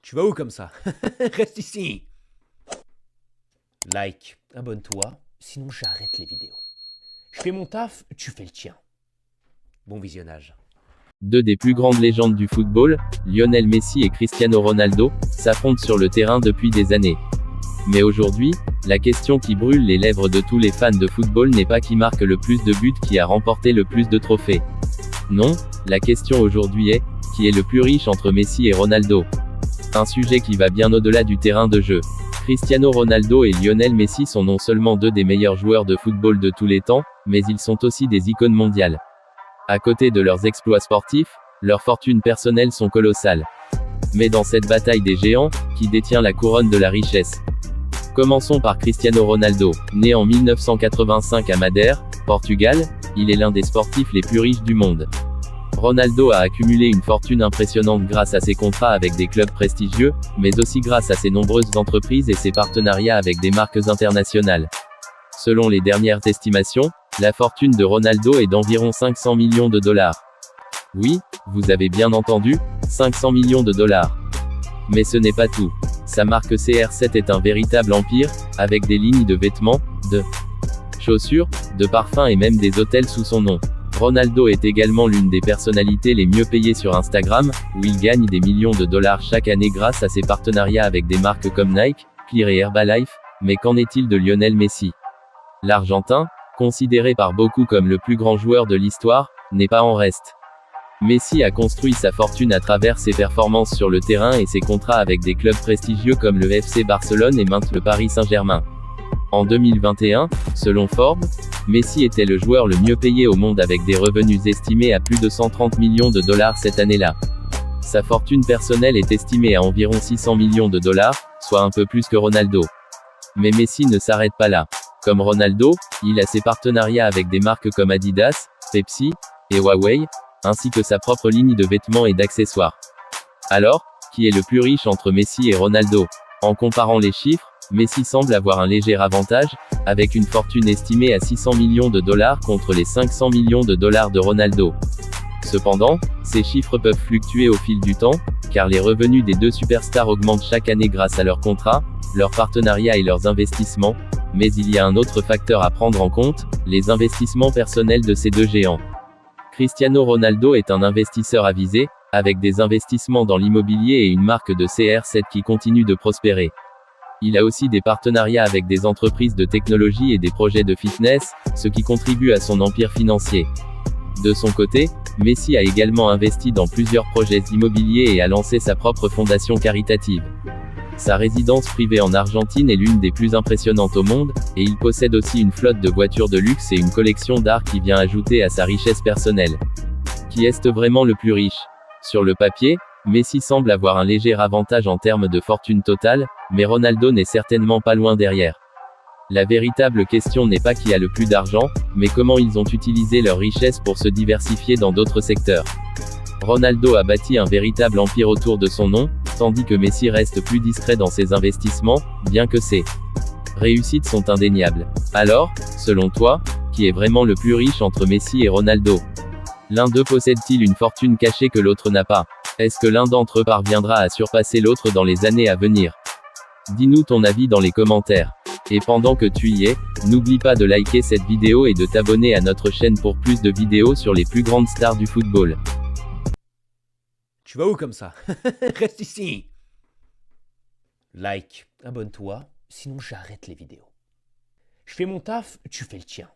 Tu vas où comme ça? Reste ici. Like, abonne-toi, sinon j'arrête les vidéos. Je fais mon taf, tu fais le tien. Bon visionnage. Deux des plus grandes légendes du football, Lionel Messi et Cristiano Ronaldo, s'affrontent sur le terrain depuis des années. Mais aujourd'hui, la question qui brûle les lèvres de tous les fans de football n'est pas qui marque le plus de buts, qui a remporté le plus de trophées. Non, la question aujourd'hui est, qui est le plus riche entre Messi et Ronaldo? Un sujet qui va bien au-delà du terrain de jeu. Cristiano Ronaldo et Lionel Messi sont non seulement deux des meilleurs joueurs de football de tous les temps, mais ils sont aussi des icônes mondiales. À côté de leurs exploits sportifs, leurs fortunes personnelles sont colossales. Mais dans cette bataille des géants, qui détient la couronne de la richesse? Commençons par Cristiano Ronaldo. Né en 1985 à Madère, Portugal, il est l'un des sportifs les plus riches du monde. Ronaldo a accumulé une fortune impressionnante grâce à ses contrats avec des clubs prestigieux, mais aussi grâce à ses nombreuses entreprises et ses partenariats avec des marques internationales. Selon les dernières estimations, la fortune de Ronaldo est d'environ 500 millions de dollars. Oui, vous avez bien entendu, 500 millions de dollars. Mais ce n'est pas tout. Sa marque CR7 est un véritable empire, avec des lignes de vêtements, de chaussures, de parfums et même des hôtels sous son nom. Ronaldo est également l'une des personnalités les mieux payées sur Instagram, où il gagne des millions de dollars chaque année grâce à ses partenariats avec des marques comme Nike, Clear et Herbalife. Mais qu'en est-il de Lionel Messi? L'Argentin, considéré par beaucoup comme le plus grand joueur de l'histoire, n'est pas en reste. Messi a construit sa fortune à travers ses performances sur le terrain et ses contrats avec des clubs prestigieux comme le FC Barcelone et maintenant le Paris Saint-Germain. En 2021, selon Forbes, Messi était le joueur le mieux payé au monde avec des revenus estimés à plus de 130 millions de dollars cette année-là. Sa fortune personnelle est estimée à environ 600 millions de dollars, soit un peu plus que Ronaldo. Mais Messi ne s'arrête pas là. Comme Ronaldo, il a ses partenariats avec des marques comme Adidas, Pepsi et Huawei, ainsi que sa propre ligne de vêtements et d'accessoires. Alors, qui est le plus riche entre Messi et Ronaldo? En comparant les chiffres, Messi semble avoir un léger avantage, avec une fortune estimée à 600 millions de dollars contre les 500 millions de dollars de Ronaldo. Cependant, ces chiffres peuvent fluctuer au fil du temps, car les revenus des deux superstars augmentent chaque année grâce à leurs contrats, leurs partenariats et leurs investissements, mais il y a un autre facteur à prendre en compte, les investissements personnels de ces deux géants. Cristiano Ronaldo est un investisseur avisé, avec des investissements dans l'immobilier et une marque de CR7 qui continue de prospérer. Il a aussi des partenariats avec des entreprises de technologie et des projets de fitness, ce qui contribue à son empire financier. De son côté, Messi a également investi dans plusieurs projets immobiliers et a lancé sa propre fondation caritative. Sa résidence privée en Argentine est l'une des plus impressionnantes au monde, et il possède aussi une flotte de voitures de luxe et une collection d'art qui vient ajouter à sa richesse personnelle. Qui est vraiment le plus riche? Sur le papier, Messi semble avoir un léger avantage en termes de fortune totale, mais Ronaldo n'est certainement pas loin derrière. La véritable question n'est pas qui a le plus d'argent, mais comment ils ont utilisé leur richesse pour se diversifier dans d'autres secteurs. Ronaldo a bâti un véritable empire autour de son nom, tandis que Messi reste plus discret dans ses investissements, bien que ses réussites sont indéniables. Alors, selon toi, qui est vraiment le plus riche entre Messi et Ronaldo? L'un d'eux possède-t-il une fortune cachée que l'autre n'a pas? Est-ce que l'un d'entre eux parviendra à surpasser l'autre dans les années à venir? Dis-nous ton avis dans les commentaires. Et pendant que tu y es, n'oublie pas de liker cette vidéo et de t'abonner à notre chaîne pour plus de vidéos sur les plus grandes stars du football. Tu vas où comme ça? Reste ici. Like, abonne-toi, sinon j'arrête les vidéos. Je fais mon taf, tu fais le tien.